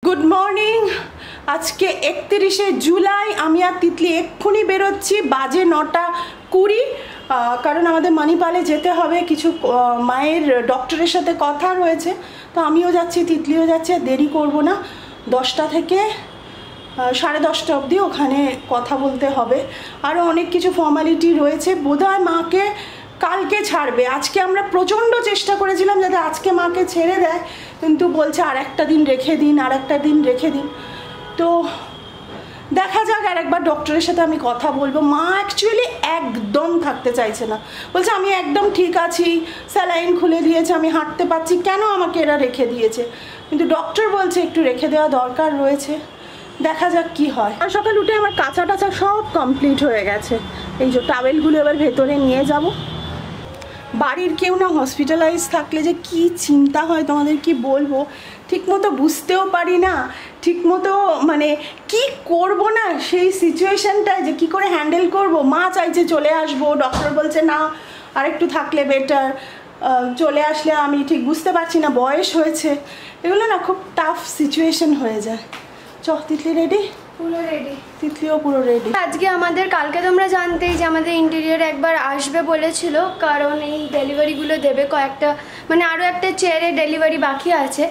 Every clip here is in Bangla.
Good morning. আজকে 31শে জুলাই। আমি আর তিতলি এক্ষুনি বেরোচ্ছি, বাজে 9:20। কারণ আমাদের মানিপালে যেতে হবে, কিছু মায়ের ডক্টরের সাথে কথা রয়েছে, তো আমিও যাচ্ছি, তিতলিও যাচ্ছে। দেরি করব না, 10টা থেকে 10:30 অবধি ওখানে কথা বলতে হবে। আরও অনেক কিছু ফর্মালিটি রয়েছে। বোধহয় মাকে কালকে ছাড়বে। আজকে আমরা প্রচণ্ড চেষ্টা করেছিলাম যাতে আজকে মাকে ছেড়ে দেয়, কিন্তু বলছে আর একটা দিন রেখে দিন, আর একটা দিন রেখে দিন। তো দেখা যাক, আর একবার ডক্টরের সাথে আমি কথা বলবো। মা অ্যাকচুয়ালি একদম থাকতে চাইছে না, বলছে আমি একদম ঠিক আছি, স্যালাইন খুলে দিয়েছে, আমি হাঁটতে পারছি, কেন আমাকে এরা রেখে দিয়েছে। কিন্তু ডক্টর বলছে একটু রেখে দেওয়া দরকার রয়েছে, দেখা যাক কি হয়। আর সকাল উঠে আমার কাঁচা টাচা সব কমপ্লিট হয়ে গেছে। এই যে টাওয়েলগুলো এবার ভেতরে নিয়ে যাব। বাড়ির কেউ না হসপিটালাইজ থাকলে যে কি চিন্তা হয় তোমাদের কি বলবো, ঠিকমতো বুঝতেও পারি না, ঠিকমতো মানে কি করব না সেই সিচুয়েশানটায় যে কি করে হ্যান্ডেল করব। মা চাইছে চলে আসবো, ডক্টর বলছে না আর একটু থাকলে বেটার, চলে আসলে আমি ঠিক বুঝতে পারছি না, বয়স হয়েছে, এগুলো না খুব টাফ সিচুয়েশন হয়ে যায়। তিতলি রেডি? পুরো রেডি। তিতলিও পুরো রেডি। আজকে আমাদের, কালকে তোমরা জানতেই যে আমাদের ইন্টেরিয়র একবার আসবে বলেছিল, কারণ এই ডেলিভারিগুলো দেবে কয়েকটা, মানে আরও একটা চেয়ারে ডেলিভারি বাকি আছে,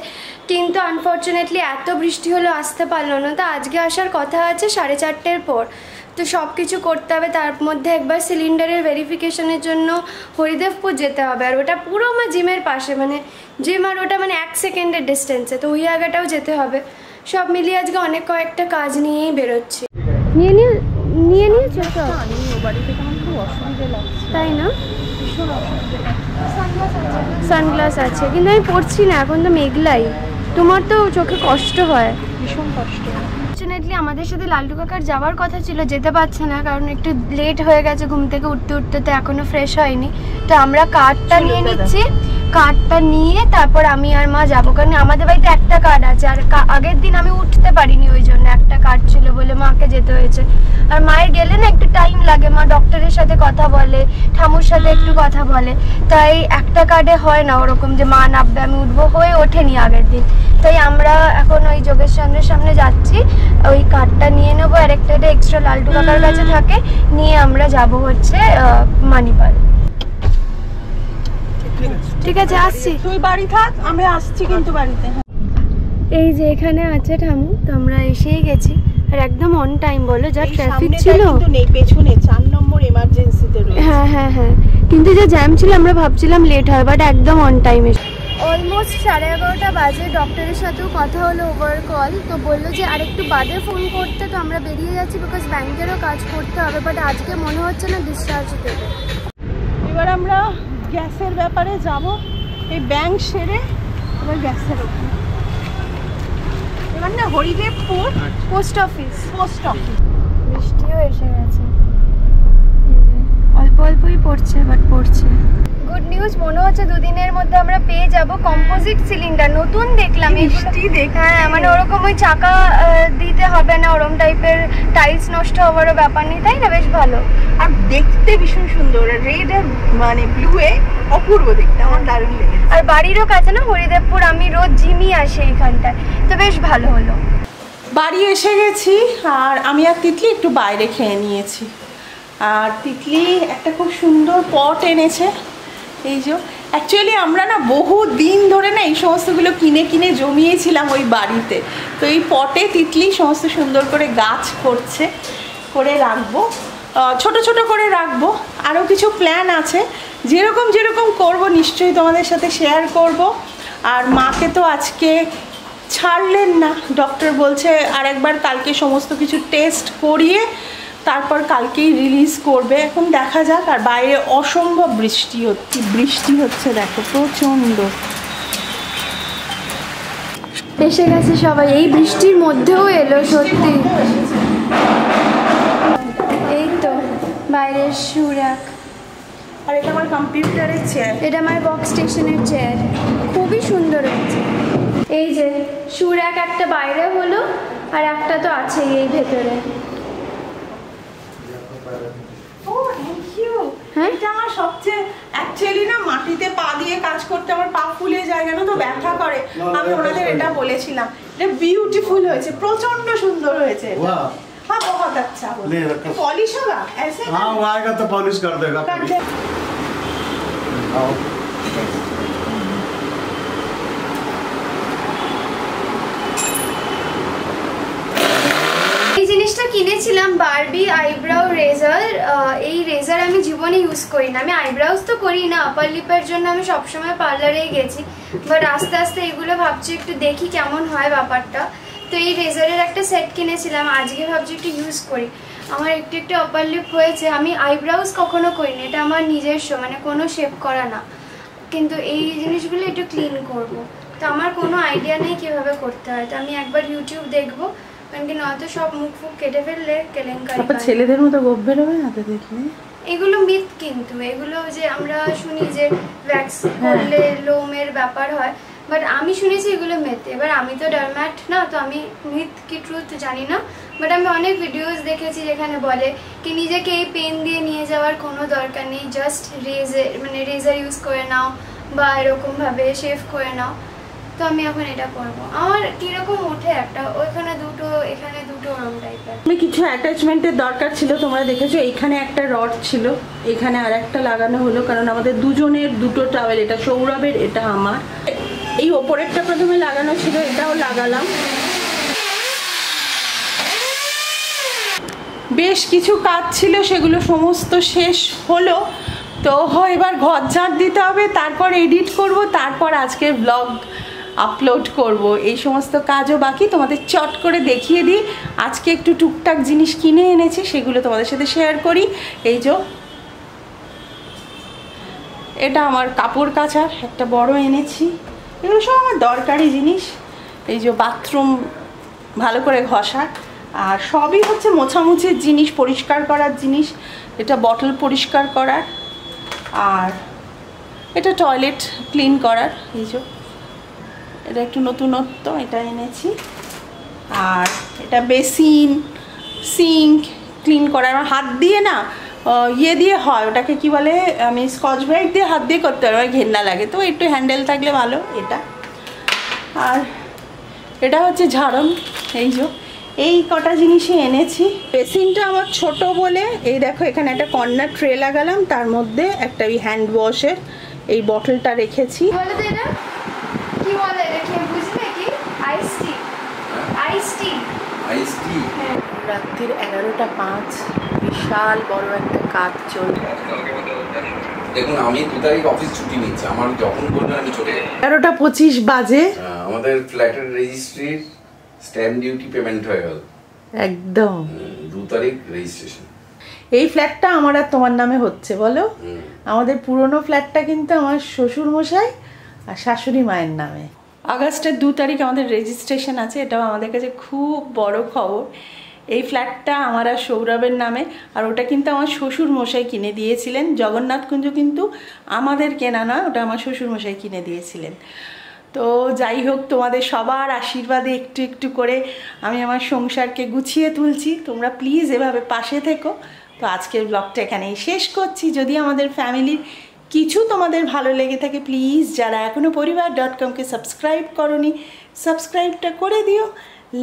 কিন্তু আনফর্চুনেটলি এত বৃষ্টি হলো আসতে পারলো না। তো আজকে আসার কথা আছে 4:30-র পর। তো সব কিছু করতে হবে, তার মধ্যে একবার সিলিন্ডারের ভেরিফিকেশনের জন্য হরিদেবপুর যেতে হবে, আর ওটা পুরো আমার জিমের পাশে, মানে জিম আর ওটা মানে 1 সেকেন্ডের ডিস্টেন্সে, তো ওই জায়গাটাও যেতে হবে। সব মিলিয়ে আজকে অনেক কয়েকটা কাজ নিয়েই বেরোচ্ছি। নিয়েছো তো? বাড়ি থেকে আমার খুব অসুবিধা লাগছে, তাই না? ভীষণ অসুবিধা। সানগ্লাস আছে, কিন্তু আমি পড়ছি না, এখন তো মেঘলাই। তোমার তো চোখে কষ্ট হয়? ভীষণ কষ্ট। ফর্চুনেটলি আমাদের সাথে লালটু কাকার যাওয়ার কথা ছিল, যেতে পারছে না, কারণ একটু লেট হয়ে গেছে ঘুম থেকে উঠতে উঠতে, তো এখনো ফ্রেশ হয়নি। তো আমরা কার্ডটা নিয়ে নিচ্ছি, কার্ডটা নিয়ে তারপর আমি আর মা যাবো, কারণ আমাদের বাড়িতে একটা কার্ড আছে, আর আগের দিন আমি উঠতে পারিনি, ওই জন্য একটা কার্ড ছিল বলে মাকে যেতে হয়েছে। আর মায়ের গেলে না একটু টাইম লাগে, মা ডক্টরের সাথে কথা বলে, ঠামুর সাথে একটু কথা বলে, তাই একটা কার্ডে হয় না ওরকম যে মা নামবে আমি উঠবো, হয়ে ওঠেনি আগের দিন। তাই আমরা এখন ওই যোগেশচন্দ্রের সামনে যাচ্ছি, ওই কার্ডটা নিয়ে নেবো, আর একটা এক্সট্রা লালটু কাকার কাছে থাকে, নিয়ে আমরা যাব হচ্ছে মানিপাল। ঠিক আছে, আসছি। তুই বাড়ি থাক, আমি আসছি কিন্তু বাড়িতে। এই যে এখানে আছে ঠামু, তো আমরা এসেই গেছি, আর একদম অন টাইম। বলো যা ট্রাফিক ছিল, কিন্তু নেই, পেছনে 4 নম্বর এমার্জেন্সিতে রয়েছে। হ্যাঁ হ্যাঁ হ্যাঁ, কিন্তু যে জ্যাম ছিল আমরা ভাবছিলাম লেট হয়, বাট একদম অন টাইম এসে। অলমোস্ট 11:30 বাজে। ডক্টরের সাথেও কথা হলো ওভার কল, তো বললো যে আরেকটু বাদে ফোন করতে, তো আমরা বেরিয়ে যাচ্ছি, বিকজ ব্যাংকেরও কাজ করতে হবে, বাট আজকে মনে হচ্ছে না ডিসচার্জ দেবে। এবার আমরা গ্যাসের ব্যাপারে যাব, এই ব্যাংক সেরে এবার গ্যাসের ওখানে। এবার না হরিদেবপুর পোস্ট অফিস। বৃষ্টিও এসে গেছে, অল্প অল্পই পড়ছে, বাট পড়ছে। গুড নিউজ, মনে হচ্ছে 2 দিনের মধ্যে আমরা পেয়ে যাব কম্পোজিট সিলিন্ডার। নতুন দেখলাম, হ্যাঁ, মানে ওরকম ওই চাকা দিতে হবে না, ওরকম টাইপের টাইলস নষ্ট হওয়ারও ব্যাপার নেই, তাই না? বেশ ভালো, আর দেখতে ভীষণ সুন্দর, রেড আর মানে ব্লু এ অপূর্ব দেখতে, আমার দারুণ লেগেছে। আর বাড়িরও কাছে না হরিদেবপুর, আমি রোজ জিমই আসি এইখানটায়, তো বেশ ভালো হলো। বাড়ি এসে গেছি, আর আমি আর তিতলি একটু বাইরে খেয়ে নিয়েছি। আর তিতলি একটা খুব সুন্দর পট এনেছে, এই যে। অ্যাকচুয়ালি আমরা না বহু দিন ধরে না এই সমস্তগুলো কিনে কিনে জমিয়েছিলাম ওই বাড়িতে, তো এই পটে তিতলি সমস্ত সুন্দর করে গাছ করছে, করে রাখবো, ছোট ছোট করে রাখবো। আরও কিছু প্ল্যান আছে, যেরকম যেরকম করব নিশ্চয়ই তোমাদের সাথে শেয়ার করব। আর মাকে তো আজকে ছাড়লেন না, ডক্টর বলছে আর একবার কালকে সমস্ত কিছু টেস্ট করিয়ে তারপর কালকেই রিলিজ করবে। এখন দেখা যাক। আর বাইরে অসম্ভব বৃষ্টি হচ্ছে দেখো, প্রচণ্ড। এসে গেছে সবাই, এই বৃষ্টির মধ্যেও এলো সত্যি। এই তো বাইরের সুরাক, আর এটা আমার কম্পিউটারের চেয়ার, এটা আমার ওয়ার্ক স্টেশনের চেয়ার, খুবই সুন্দর হয়েছে। এই যে সুরাক একটা বাইরে হলো, আর একটা তো আছেই এই ভেতরে। হ্যাঁ, এটা আমার সবচেয়ে অ্যাকচুয়ালি না মাটিতে পা দিয়ে কাজ করতে আমার পা ফুলে যায়, জানো তো, ব্যথা করে। আমি ওনাদের এটা বলেছিলাম, এটা বিউটিফুল হয়েছে, প্রচন্ড সুন্দর হয়েছে। वाह हाँ बहुत अच्छा हो। ले रखा। पॉलिश होगा ऐसे? हाँ वो आएगा तो पॉलिश कर देगा। आओ। এই জিনিসটা কিনেছিলাম বারবি আইব্রাউ রেজার। এই রেজার আমি জীবনে ইউজ করি না, আমি আইব্রাউজ তো করি না, আপার লিপের জন্য আমি সবসময় পার্লারেই গেছি, বাট আস্তে আস্তে এগুলো ভাবছি একটু দেখি কেমন হয় ব্যাপারটা। তো এই রেজারের একটা সেট কিনেছিলাম, আজকে ভাবছি একটু ইউজ করি। আমার একটু একটু আপার লিপ হয়েছে, আমি আইব্রাউজ কখনো করি না, এটা আমার নিজস্ব, মানে কোনো শেপ করা না, কিন্তু এই জিনিসগুলো একটু ক্লিন করব। তো আমার কোনো আইডিয়া নেই কীভাবে করতে হয়, তো আমি একবার ইউটিউব দেখবো, কারণ কি নয়তো সব মুখ ফুক কেটে ফেললে কেলেঙ্কারি। ছেলেদের মতো গোপ বেরোবে না তো দেখলে। এগুলো মিথ, কিন্তু এগুলো যে আমরা শুনি যে ভ্যাক্স করলে লোমের ব্যাপার হয়, বাট আমি শুনেছি এগুলো মিথ। এবার আমি তো ডারম্যাট না, তো আমি মিথ কি ট্রুথ জানি না, বাট আমি অনেক ভিডিওস দেখেছি যেখানে বলে কি নিজেকে এই পেন দিয়ে নিয়ে যাওয়ার কোনো দরকার নেই, জাস্ট রেজার ইউজ করে নাও বা এরকমভাবে শেভ করে নাও। তো আমি এখন এটা করবো। আমার কিরকম ওঠে একটা, ওইখানে দুটো এখানে দুটো ওরম টাইপের। আমি কিছু অ্যাটাচমেন্টের দরকার ছিল, তোমরা দেখেছো এইখানে একটা রড ছিল, এখানে আর একটা লাগানো হলো, কারণ আমাদের দুজনের দুটো টাওয়েল, এটা সৌরভের এটা আমার। এই ওপরেরটা প্রথমে লাগানো ছিল, এটাও লাগালাম। বেশ কিছু কাজ ছিল, সেগুলো সমস্ত শেষ হলো। তো এবার ঘর ঝাড় দিতে হবে, তারপর এডিট করব, তারপর আজকের ব্লগ আপলোড করব। এই সমস্ত কাজও বাকি, তোমাদের চট করে দেখিয়ে দিই। আজকে একটু টুকটাক জিনিস কিনে এনেছি, সেগুলো তোমাদের সাথে শেয়ার করি। এই যে এটা আমার কাপড় কাচার একটা বড় এনেছি, এগুলো সব আমার দরকারি জিনিস। এই যে বাথরুম ভালো করে ঘষা, আর সবই হচ্ছে মোছামুছির জিনিস, পরিষ্কার করার জিনিস। এটা বটল পরিষ্কার করার, আর এটা টয়লেট ক্লিন করার। এই যে এটা একটু নতুনত্ব, এটা এনেছি। আর এটা বেসিন, সিঙ্ক ক্লিন করার, আমার হাত দিয়ে না ইয়ে দিয়ে হয়, ওটাকে কি বলে, আমি স্কচ ব্রাইট দিয়ে হাত দিয়ে করতে পারি, আমার ঘেন্না লাগে, তো একটু হ্যান্ডেল থাকলে ভালো এটা। আর এটা হচ্ছে ঝাড়ন। এই যে এই কটা জিনিসই এনেছি। বেসিনটা আমার ছোট বলে, এই দেখো এখানে একটা কর্নার ট্রে লাগালাম, তার মধ্যে একটা ওই হ্যান্ড ওয়াশের এই বটলটা রেখেছি। কি বলে এটা, কি বুঝলে কি? আইস টি, আইস টি, আইস টি। রাত্রির 11:05, বিশাল বড় একটা কাজ চলছে। দেখুন আমি 2 তারিখ অফিস ছুটি নিচ্ছি, আমার যখন বলবেন আমি চলে যাব। 11:25 বাজে। আমাদের ফ্ল্যাটের রেজিস্ট্রির স্ট্যাম্প ডিউটি পেমেন্ট হয়ে গেল একদম 2 তারিখ রেজিস্ট্রেশন। এই ফ্ল্যাটটা আমার আর তোমার নামে হচ্ছে বলো। আমাদের পুরনো ফ্ল্যাটটা কিন্তু আমার শ্বশুর মশাই আর শাশুড়ি মায়ের নামে। আগস্টের 2 তারিখ আমাদের রেজিস্ট্রেশন আছে, এটাও আমাদের কাছে খুব বড় খবর। এই ফ্ল্যাটটা আমার আর সৌরভের নামে, আর ওটা কিন্তু আমার শ্বশুর মশাই কিনে দিয়েছিলেন। জগন্নাথকুঞ্জ কিন্তু আমাদের কেনা না, ওটা আমার শ্বশুর মশাই কিনে দিয়েছিলেন। তো যাই হোক, তোমাদের সবার আশীর্বাদে একটু একটু করে আমি আমার সংসারকে গুছিয়ে তুলছি। তোমরা প্লিজ এভাবে পাশে থেকো। তো আজকের ব্লগটা এখানেই শেষ করছি। যদি আমাদের ফ্যামিলির কিছু তোমাদের ভালো লেগে থাকে, প্লিজ যারা এখনও পরিবার.com-কে সাবস্ক্রাইব করোনি, সাবস্ক্রাইবটা করে দিও।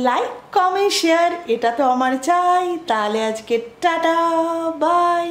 লাইক, কমেন্ট, শেয়ার এটা তো আমার চাই। তাহলে আজকে টাটা, বাই।